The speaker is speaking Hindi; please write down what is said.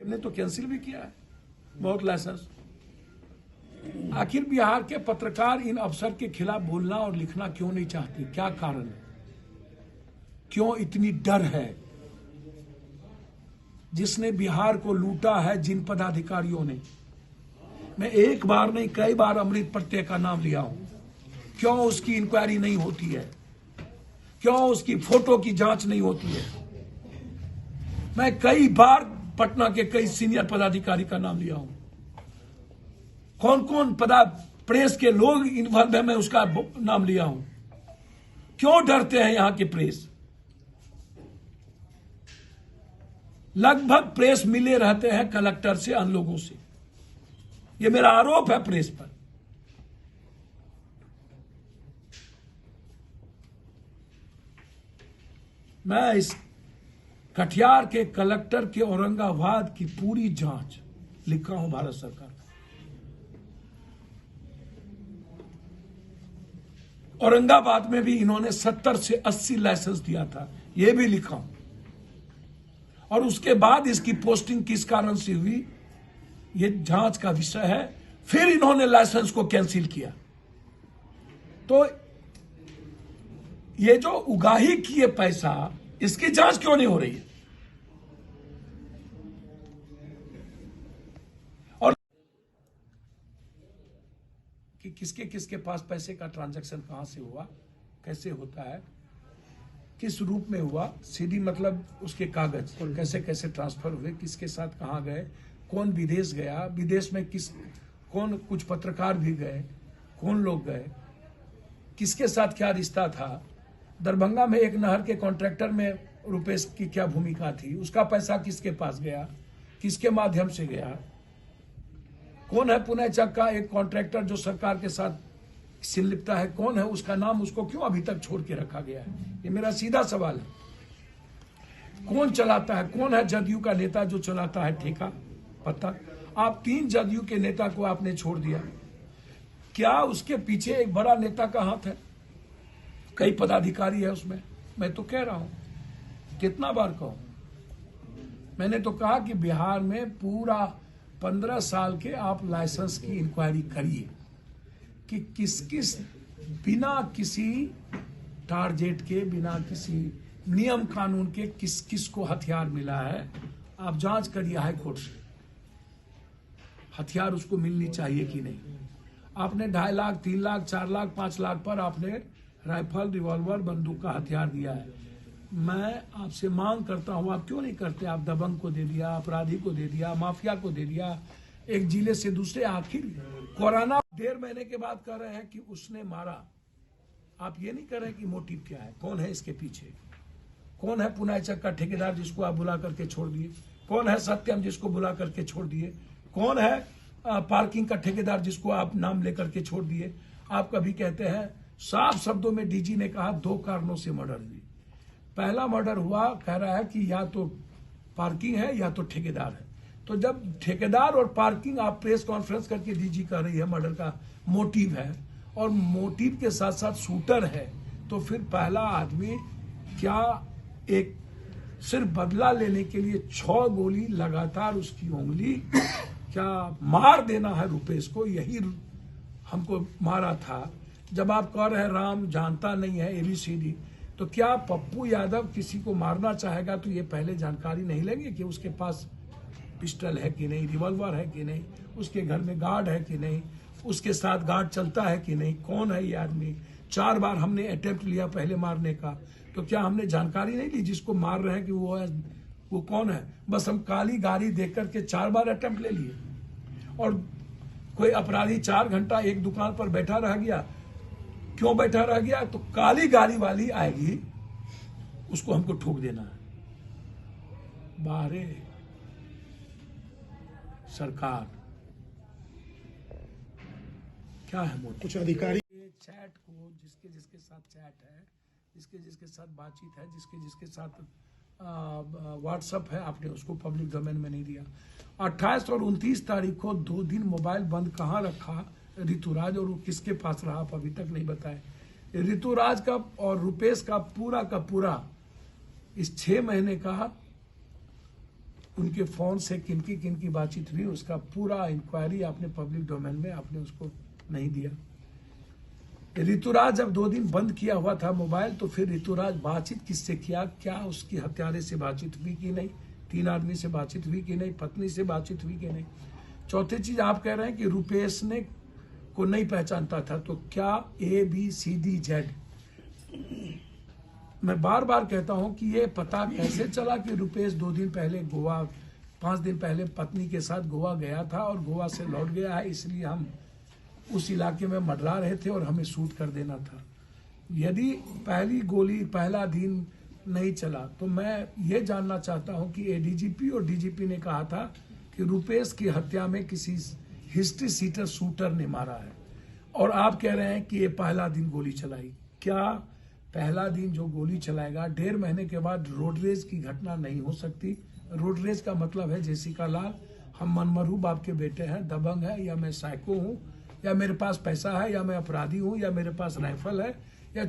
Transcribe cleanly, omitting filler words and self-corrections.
ने तो कैंसिल भी किया है बहुत लाइसेंस। आखिर बिहार के पत्रकार इन अफसर के खिलाफ बोलना और लिखना क्यों नहीं चाहते? क्या कारण है? क्यों इतनी डर है? जिसने बिहार को लूटा है, जिन पदाधिकारियों ने, मैं एक बार नहीं कई बार अमृत प्रत्यय का नाम लिया हूं। क्यों उसकी इंक्वायरी नहीं होती है? क्यों उसकी फोटो की जांच नहीं होती है? मैं कई बार पटना के कई सीनियर पदाधिकारी का नाम लिया हूं। कौन कौन प्रेस के लोग इन्वॉल्व है, मैं उसका नाम लिया हूं। क्यों डरते हैं यहां के प्रेस? लगभग प्रेस मिले रहते हैं कलेक्टर से, अन्य लोगों से। यह मेरा आरोप है प्रेस पर। मैं इस कटिहार के कलेक्टर के औरंगाबाद की पूरी जांच लिखा हूं भारत सरकार। औरंगाबाद में भी इन्होंने 70 से 80 लाइसेंस दिया था, यह भी लिखा हूं। और उसके बाद इसकी पोस्टिंग किस कारण से हुई, यह जांच का विषय है। फिर इन्होंने लाइसेंस को कैंसिल किया। तो ये जो उगाही किए पैसा, इसकी जांच क्यों नहीं हो रही है? और कि किसके किसके पास पैसे का ट्रांजैक्शन कहां से हुआ, कैसे होता है, किस रूप में हुआ, सीधी मतलब उसके कागज कैसे कैसे ट्रांसफर हुए, किसके साथ कहां गए, कौन विदेश गया, विदेश में कौन, कुछ पत्रकार भी गए, कौन लोग गए, किसके साथ क्या रिश्ता था। दरभंगा में एक नहर के कॉन्ट्रैक्टर में रुपेश की क्या भूमिका थी, उसका पैसा किसके पास गया, किसके माध्यम से गया। कौन है पुणे चक का एक कॉन्ट्रैक्टर जो सरकार के साथ संलिप्त है, कौन है, उसका नाम उसको क्यों अभी तक छोड़ के रखा गया है? ये मेरा सीधा सवाल है। कौन चलाता है? कौन है जदयू का नेता जो चलाता है ठेका? पता। आप 3 जदयू के नेता को आपने छोड़ दिया। क्या उसके पीछे एक बड़ा नेता का हाथ है? कई पदाधिकारी है उसमें। मैं तो कह रहा हूं, कितना बार कहूं, मैंने तो कहा कि बिहार में पूरा 15 साल के आप लाइसेंस की इंक्वायरी करिए कि किस किस बिना किसी टारगेट के, बिना किसी नियम कानून के किस किस को हथियार मिला है। आप जांच करिए हाई कोर्ट से, हथियार उसको मिलनी चाहिए कि नहीं। आपने 2.5 लाख, 3 लाख, 4 लाख, 5 लाख पर आपने राइफल, रिवॉल्वर, बंदूक का हथियार दिया है। मैं आपसे मांग करता हूं, आप क्यों नहीं करते? आप दबंग को दे दिया, अपराधी को दे दिया, माफिया को दे दिया, एक जिले से दूसरे। आखिर कोरोना 1.5 महीने के बाद कह रहे हैं कि उसने मारा। आप ये नहीं कह रहे कि मोटिव क्या है, कौन है इसके पीछे? कौन है पुणे चक का ठेकेदार जिसको आप बुला करके छोड़ दिए? कौन है सत्यम जिसको बुला करके छोड़ दिए? कौन है पार्किंग का ठेकेदार जिसको आप नाम लेकर के छोड़ दिए? आप कभी कहते हैं, साफ शब्दों में डीजी ने कहा 2 कारणों से मर्डर हुई। पहला मर्डर हुआ, कह रहा है कि या तो पार्किंग है या तो ठेकेदार है। तो जब ठेकेदार और पार्किंग, आप प्रेस कॉन्फ्रेंस करके डीजी कह रही है मर्डर का मोटिव है, और मोटिव के साथ साथ शूटर है, तो फिर पहला आदमी क्या एक सिर्फ बदला लेने के लिए 6 गोली लगातार उसकी उंगली क्या मार देना है रुपेश को? यही हमको मारा था। जब आप कह रहे हैं राम जानता नहीं है ABCD, तो क्या पप्पू यादव किसी को मारना चाहेगा तो ये पहले जानकारी नहीं लेंगे कि उसके पास पिस्टल है कि नहीं, रिवॉल्वर है कि नहीं, उसके घर में गार्ड है कि नहीं, उसके साथ गार्ड चलता है कि नहीं, कौन है ये आदमी? 4 बार हमने अटेम्प्ट लिया पहले मारने का, तो क्या हमने जानकारी नहीं ली जिसको मार रहे हैं कि वो कौन है? बस हम काली गाड़ी देख करके 4 बार अटेम्प्ट ले लिए। और कोई अपराधी 4 घंटा एक दुकान पर बैठा रह गया, क्यों बैठा रह गया? तो काली गाड़ी वाली आएगी, उसको हमको ठोक देना है। बाहरे सरकार क्या है मोटिव? कुछ अधिकारी चैट को, जिसके जिसके साथ चैट है, जिसके जिसके साथ बातचीत है, जिसके जिसके साथ व्हाट्सएप है, आपने उसको पब्लिक डोमेन में नहीं दिया। 28 और 29 तारीख को 2 दिन मोबाइल बंद कहाँ रखा ऋतुराज, और वो किसके पास रहा, आप अभी तक नहीं बताए। ऋतुराज का और रुपेश का पूरा इस 6 महीने का उनके फोन से किनकी बातचीत हुई, उसका पूरा इंक्वायरी आपने पब्लिक डोमेन में आपने उसको नहीं दिया। ऋतुराज जब 2 दिन बंद किया हुआ था मोबाइल, तो फिर ऋतुराज बातचीत किससे किया? क्या उसकी हत्यारे से बातचीत हुई कि नहीं? 3 आदमी से बातचीत हुई कि नहीं? पत्नी से बातचीत हुई कि नहीं? चौथी चीज आप कह रहे हैं कि रुपेश ने को नहीं पहचानता था, तो क्या ABCDZ? मैं बार बार कहता हूं कि ये पता कैसे चला कि रुपेश 2 दिन पहले गोवा, 5 दिन पहले पत्नी के साथ गोवा गया था और गोवा से लौट गया है, इसलिए हम उस इलाके में मंडरा रहे थे और हमें शूट कर देना था। यदि पहली गोली पहला दिन नहीं चला, तो मैं ये जानना चाहता हूं कि ADGP और DGP ने कहा था कि रुपेश की हत्या में किसी हिस्ट्री सीटर शूटर ने मारा है, और आप कह रहे हैं कि ये पहला दिन गोली चलाई। क्या पहला दिन जो गोली चलाएगा, 1.5 महीने के बाद रोड रेज की घटना नहीं हो सकती? रोड रेज का मतलब है जेसिका लाल, हम मनमरू बाप के बेटे हैं, दबंग है, या मैं साइको हूं, या मेरे पास पैसा है, या मैं अपराधी हूं, या मेरे पास राइफल है, या